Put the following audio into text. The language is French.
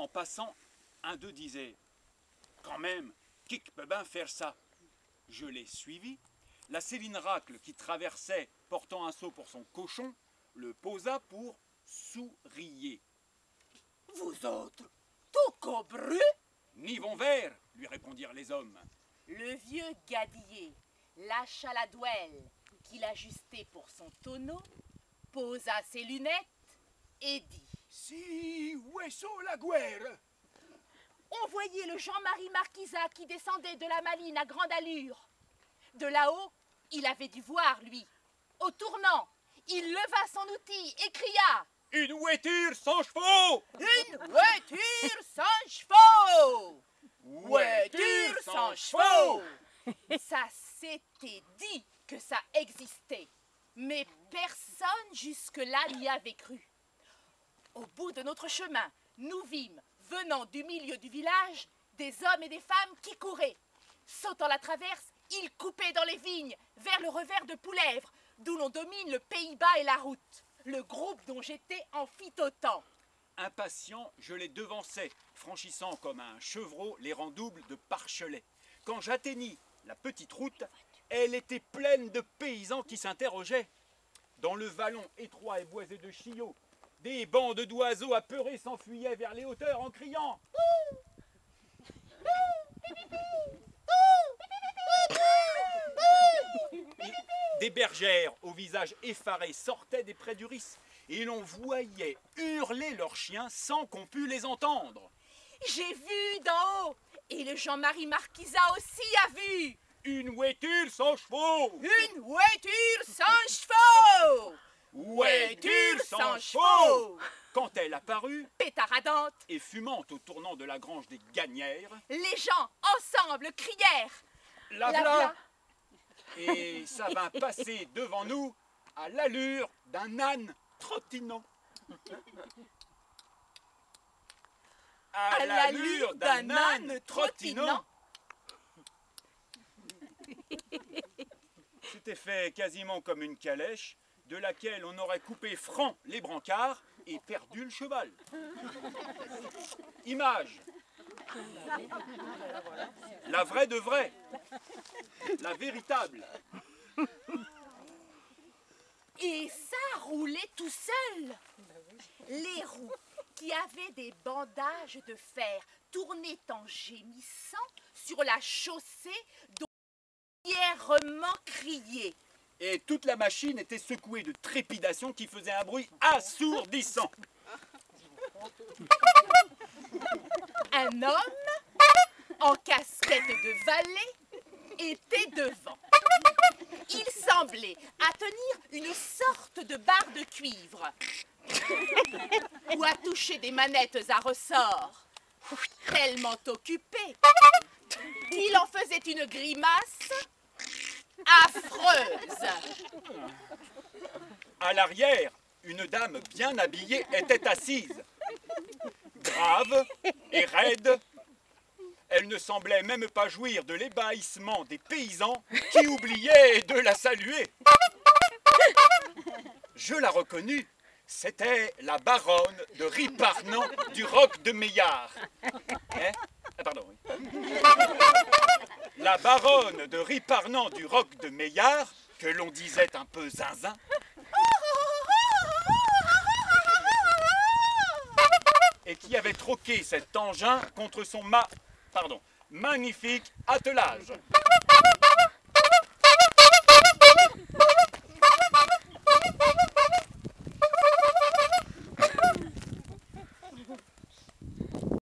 En passant, un d'eux disait « Quand même, qui peut bien faire ça ?» Je l'ai suivi. La Céline Racle, qui traversait, portant un seau pour son cochon, le posa pour souriller. « Vous autres, tout cobru ?» « Ni vont vers, lui répondirent les hommes. Le vieux Gadillet lâcha la douelle qu'il ajustait pour son tonneau, posa ses lunettes et dit « Si, où est-ce la guerre ?» On voyait le Jean-Marie Marquisat qui descendait de la Malines à grande allure. De là-haut, il avait dû voir, lui. Au tournant, il leva son outil et cria « Une voiture sans chevaux !»« Une voiture sans chevaux !»« Voiture sans chevaux !» Ça s'était dit que ça existait, mais personne jusque-là n'y avait cru. Au bout de notre chemin, nous vîmes, venant du milieu du village, des hommes et des femmes qui couraient. Sautant la traverse, ils coupaient dans les vignes, vers le revers de Poulèvre, d'où l'on domine le Pays-Bas et la route. Le groupe dont j'étais en fit autant. Impatient, je les devançais, franchissant comme un chevreau les rangs doubles de Parchelet. Quand j'atteignis la petite route, elle était pleine de paysans qui s'interrogeaient. Dans le vallon étroit et boisé de chiots, des bandes d'oiseaux apeurés s'enfuyaient vers les hauteurs en criant « Des bergères au visage effaré sortaient des préduris et l'on voyait hurler leurs chiens sans qu'on pût les entendre. J'ai vu d'en haut, et le Jean-Marie Marquisat aussi a vu. Une voiture sans chevaux! Une voiture sans chevaux! Voiture sans chevaux! Quand elle apparut, pétaradante et fumante au tournant de la grange des Gagnères, les gens ensemble crièrent la voilà! Et ça vint passer devant nous à l'allure d'un âne trottinant. À l'allure d'un âne trottinant. C'était fait quasiment comme une calèche, de laquelle on aurait coupé franc les brancards et perdu le cheval. Image. La vraie de vraie. La véritable. Et ça roulait tout seul. Les roues, qui avaient des bandages de fer, tournaient en gémissant sur la chaussée dont fièrement criait. Et toute la machine était secouée de trépidations qui faisaient un bruit assourdissant. Un homme, en casquette de valet, était devant. Il semblait à tenir une sorte de barre de cuivre ou à toucher des manettes à ressort, tellement occupé qu'il en faisait une grimace affreuse. À l'arrière, une dame bien habillée était assise. Grave et raide, elle ne semblait même pas jouir de l'ébahissement des paysans qui oubliaient de la saluer. Je la reconnus, c'était la baronne de Riparnan du Roc de Meillard. Hein? Ah, pardon, oui. La baronne de Riparnan du Roc de Meillard, que l'on disait un peu zinzin, et qui avait troqué cet engin contre son magnifique attelage.